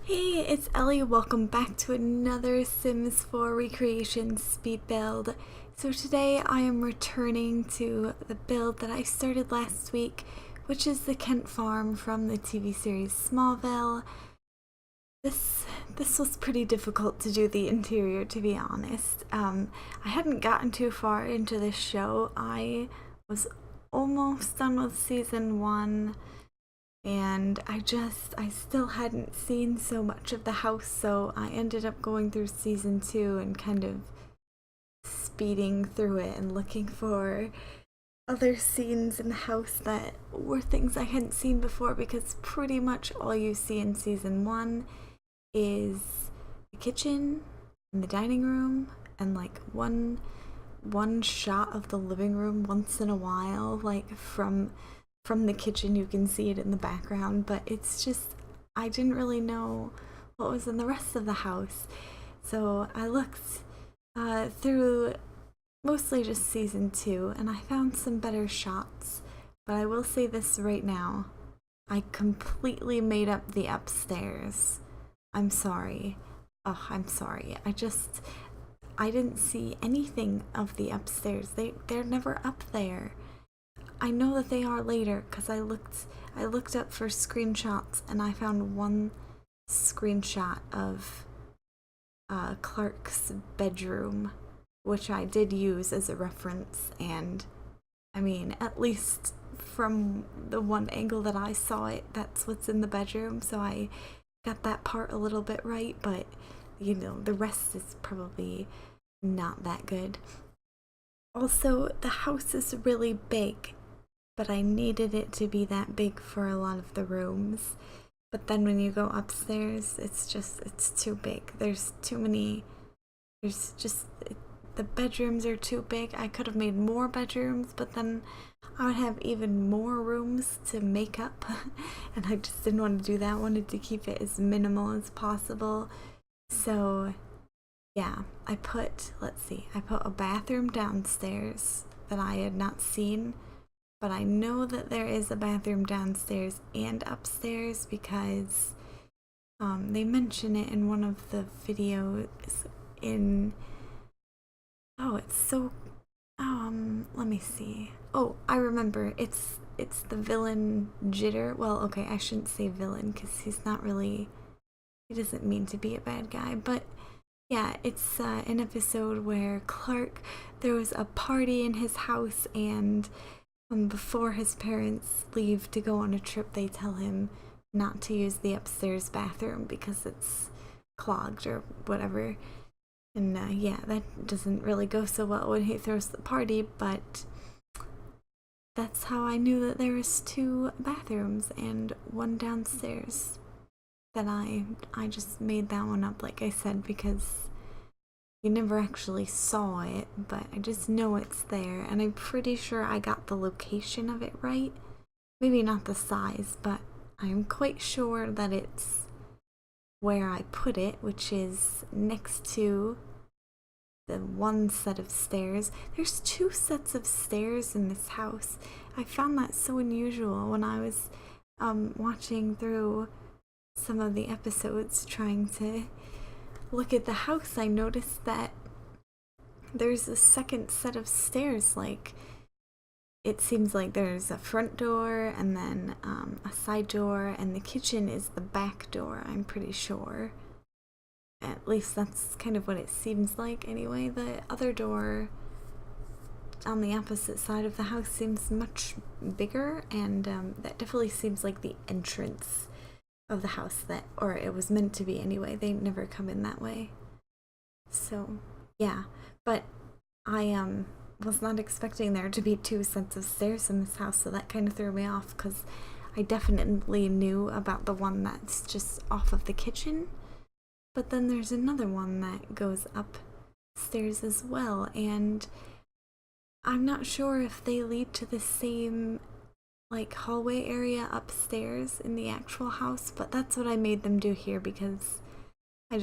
Hey, it's Ellie. Welcome back to another Sims 4 recreation speed build. So today I am returning to the build that I started last week, which is the Kent farm from the TV series Smallville. This was pretty difficult to do the interior, to be honest. I hadn't gotten too far into this show. I was almost done with season 1, and I still hadn't seen so much of the house, so I ended up going through season 2 and kind of speeding through it and looking for other scenes in the house that were things I hadn't seen before, because pretty much all you see in season 1 is the kitchen and the dining room and like one shot of the living room once in a while, like from the kitchen. You can see it in the background, but it's just, I didn't really know what was in the rest of the house. So I looked through mostly just season 2 and I found some better shots. But I will say this right now, I completely made up the upstairs. I'm sorry. Oh, I'm sorry. I didn't see anything of the upstairs. They're never up there. I know that they are later because I looked up for screenshots and I found one screenshot of Clark's bedroom, which I did use as a reference. And I mean, at least from the one angle that I saw it, that's what's in the bedroom, so I got that part a little bit right, but the rest is probably not that good. Also, the house is really big, but I needed it to be that big for a lot of the rooms. But then when you go upstairs, it's too big. There's just, the bedrooms are too big. I could have made more bedrooms, but then I would have even more rooms to make up. And I just didn't want to do that. I wanted to keep it as minimal as possible. So yeah, I put a bathroom downstairs that I had not seen, but I know that there is a bathroom downstairs and upstairs because they mention it in one of the videos in, oh, it's so, let me see. Oh, I remember. It's the villain Jitter. Well, okay, I shouldn't say villain because he's not really, he doesn't mean to be a bad guy, but yeah, it's an episode where there was a party in his house, and before his parents leave to go on a trip, they tell him not to use the upstairs bathroom because it's clogged or whatever. And yeah, that doesn't really go so well when he throws the party, but that's how I knew that there was 2 bathrooms and one downstairs. That I just made that one up, like I said, because you never actually saw it, but I just know it's there, and I'm pretty sure I got the location of it right. Maybe not the size, but I'm quite sure that it's where I put it, which is next to the one set of stairs. There's 2 sets of stairs in this house. I found that so unusual when I was watching through some of the episodes trying to look at the house. I noticed that there's a second set of stairs. Like, it seems like there's a front door and then a side door, and the kitchen is the back door, I'm pretty sure. At least that's kind of what it seems like anyway. The other door on the opposite side of the house seems much bigger, and that definitely seems like the entrance of the house, that, or it was meant to be anyway. They never come in that way. So yeah, but I was not expecting there to be 2 sets of stairs in this house, so that kind of threw me off because I definitely knew about the one that's just off of the kitchen, but then there's another one that goes upstairs as well, and I'm not sure if they lead to the same like hallway area upstairs in the actual house, but that's what I made them do here because I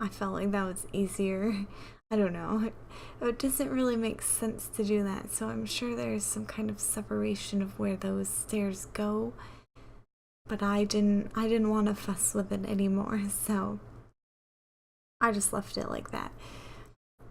felt like that was easier. I don't know. It doesn't really make sense to do that, so I'm sure there's some kind of separation of where those stairs go. but I didn't want to fuss with it anymore, so I just left it like that.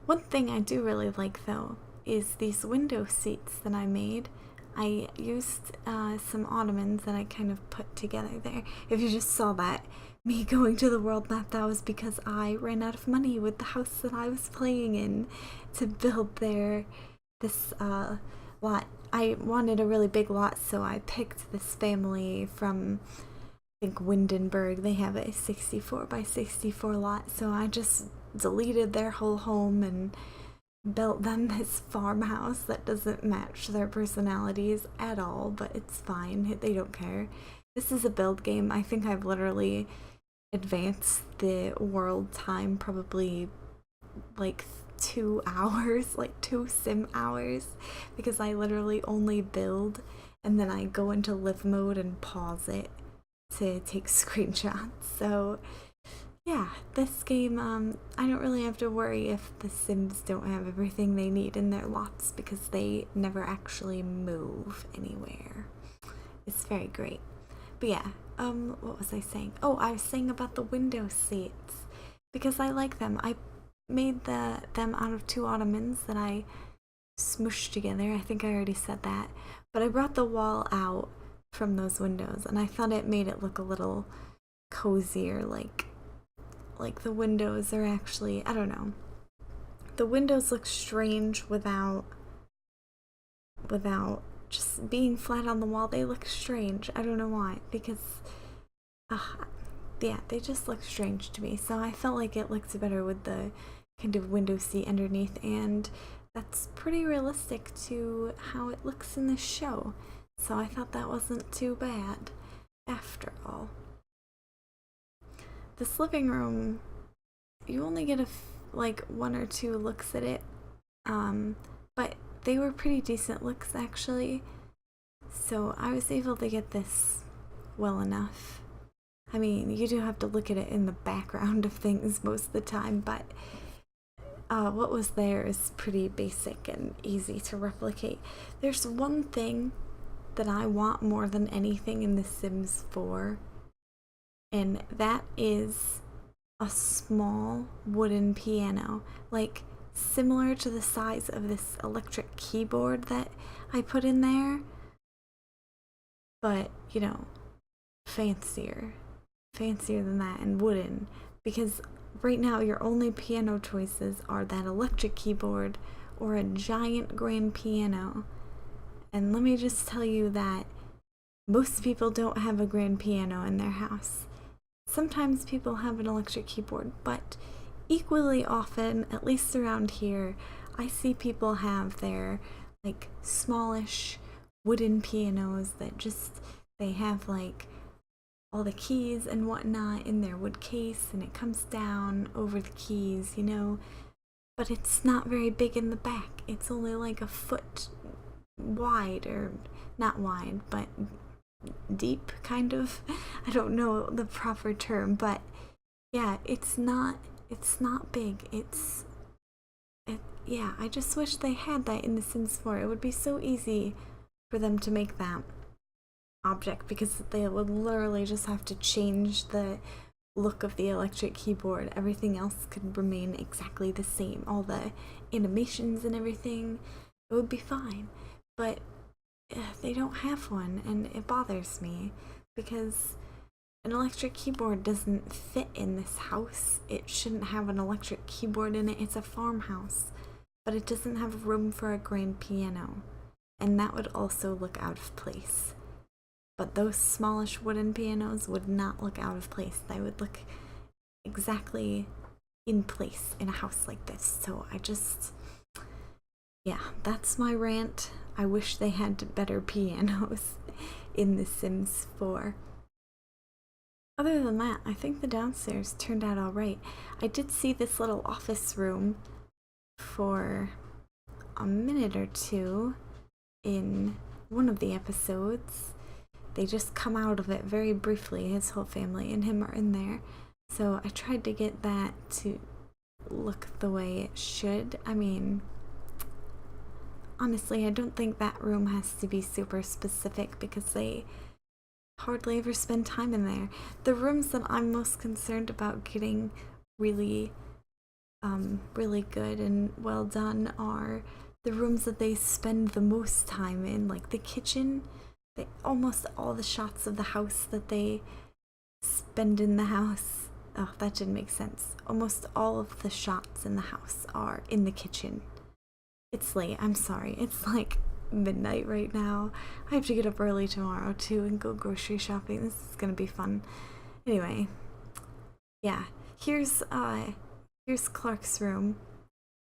One thing I do really like though is these window seats that I made. I used some ottomans that I kind of put together there. If you just saw that, me going to the world map, that was because I ran out of money with the house that I was playing in to build this lot. I wanted a really big lot, so I picked this family from, I think, Windenburg. They have a 64 by 64 lot, so I just deleted their whole home and built them this farmhouse that doesn't match their personalities at all, but it's fine. They don't care. This is a build game. I think I've literally advanced the world time probably like 2 hours, like 2 sim hours, because I literally only build and then I go into live mode and pause it to take screenshots. So yeah, this game, I don't really have to worry if the Sims don't have everything they need in their lots because they never actually move anywhere. It's very great. But yeah, what was I saying? Oh, I was saying about the window seats because I like them. I made them out of 2 ottomans that I smushed together. I think I already said that. But I brought the wall out from those windows and I thought it made it look a little cozier, like the windows are actually, I don't know. The windows look strange without just being flat on the wall. They look strange. I don't know why, because yeah, they just look strange to me. So I felt like it looked better with the kind of window seat underneath, and that's pretty realistic to how it looks in the show. So I thought that wasn't too bad after all. This living room, you only get like 1 or 2 looks at it, but they were pretty decent looks actually, so I was able to get this well enough. I mean, you do have to look at it in the background of things most of the time, but what was there is pretty basic and easy to replicate. There's one thing that I want more than anything in The Sims 4, and that is a small wooden piano, like similar to the size of this electric keyboard that I put in there, but you know, fancier than that, and wooden, because right now your only piano choices are that electric keyboard or a giant grand piano. And let me just tell you that most people don't have a grand piano in their house. Sometimes people have an electric keyboard, but equally often, at least around here, I see people have their like smallish wooden pianos that just, they have like all the keys and whatnot in their wood case, and it comes down over the keys, you know, but it's not very big in the back. It's only like a foot wide, or not wide, but deep, kind of. I don't know the proper term, but yeah, it's not big. Yeah, I just wish they had that in The Sims 4. It would be so easy for them to make that object, because they would literally just have to change the look of the electric keyboard. Everything else could remain exactly the same. All the animations and everything, it would be fine. But they don't have one, and it bothers me because an electric keyboard doesn't fit in this house. It shouldn't have an electric keyboard in it. It's a farmhouse, but it doesn't have room for a grand piano, and that would also look out of place. But those smallish wooden pianos would not look out of place. They would look exactly in place in a house like this. So yeah, that's my rant. I wish they had better pianos in The Sims 4. Other than that, I think the downstairs turned out alright. I did see this little office room for a minute or two in one of the episodes. They just come out of it very briefly. His whole family and him are in there. So I tried to get that to look the way it should. I mean, honestly, I don't think that room has to be super specific because they hardly ever spend time in there. The rooms that I'm most concerned about getting really really good and well done are the rooms that they spend the most time in, like the kitchen. They almost all the shots of the house that they spend in the house. Oh, that didn't make sense. Almost all of the shots in the house are in the kitchen. It's late, I'm sorry. It's like midnight right now. I have to get up early tomorrow too and go grocery shopping. This is gonna be fun. Anyway, yeah. Here's Clark's room.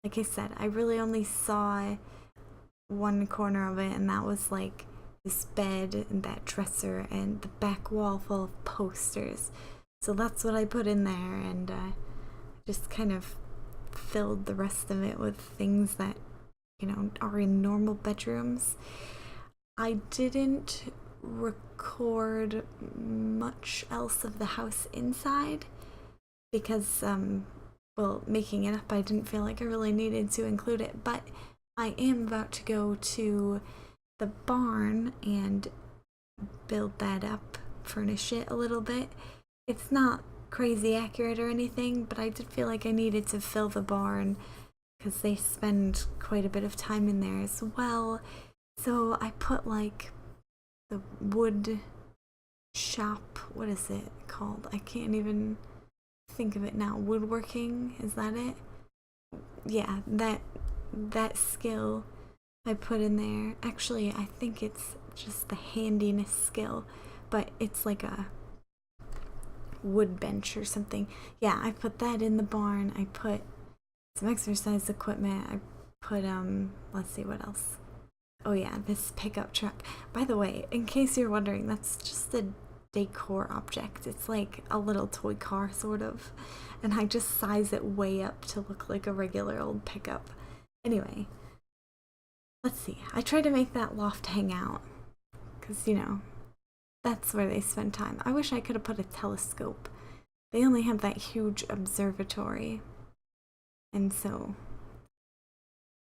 Like I said, I really only saw one corner of it, and that was like this bed and that dresser and the back wall full of posters. So that's what I put in there, and just kind of filled the rest of it with things that, you know, are in normal bedrooms. I didn't record much else of the house inside because, well, making it up, I didn't feel like I really needed to include it, but I am about to go to the barn and build that up, furnish it a little bit. It's not crazy accurate or anything, but I did feel like I needed to fill the barn because they spend quite a bit of time in there as well. So I put like the wood shop, what is it called? I can't even think of it now. Woodworking, is that it? Yeah, that skill I put in there. Actually, I think it's just the handiness skill, but it's like a wood bench or something. Yeah, I put that in the barn. I put some exercise equipment. I put let's see what else. Oh yeah, this pickup truck. By the way, in case you're wondering, that's just a decor object. It's like a little toy car sort of, and I just size it way up to look like a regular old pickup. Anyway, let's see. I try to make that loft hang out because, you know, that's where they spend time. I wish I could have put a telescope. They only have that huge observatory, and so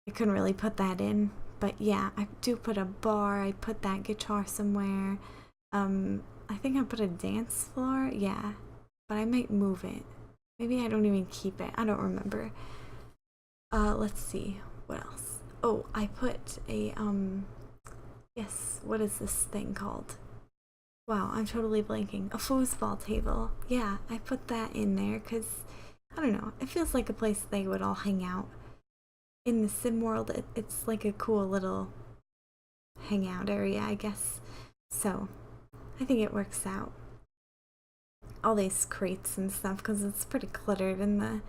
I couldn't really put that in. But yeah, I do put a bar. I put that guitar somewhere. I think I put a dance floor. Yeah, but I might move it. Maybe I don't even keep it. I don't remember. Let's see. What else? Oh, I put a, yes, what is this thing called? Wow, I'm totally blanking. A foosball table. Yeah, I put that in there because, I don't know, it feels like a place they would all hang out. In the sim world, it's like a cool little hangout area, I guess. So, I think it works out. All these crates and stuff, because it's pretty cluttered in the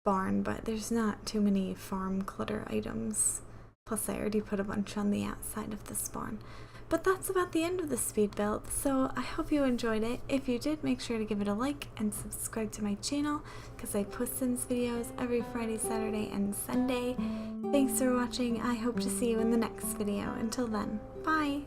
barn, but there's not too many farm clutter items. Plus, I already put a bunch on the outside of this barn. But that's about the end of the speed build, so I hope you enjoyed it. If you did, make sure to give it a like and subscribe to my channel, because I post Sims videos every Friday, Saturday, and Sunday. Thanks for watching. I hope to see you in the next video. Until then, bye!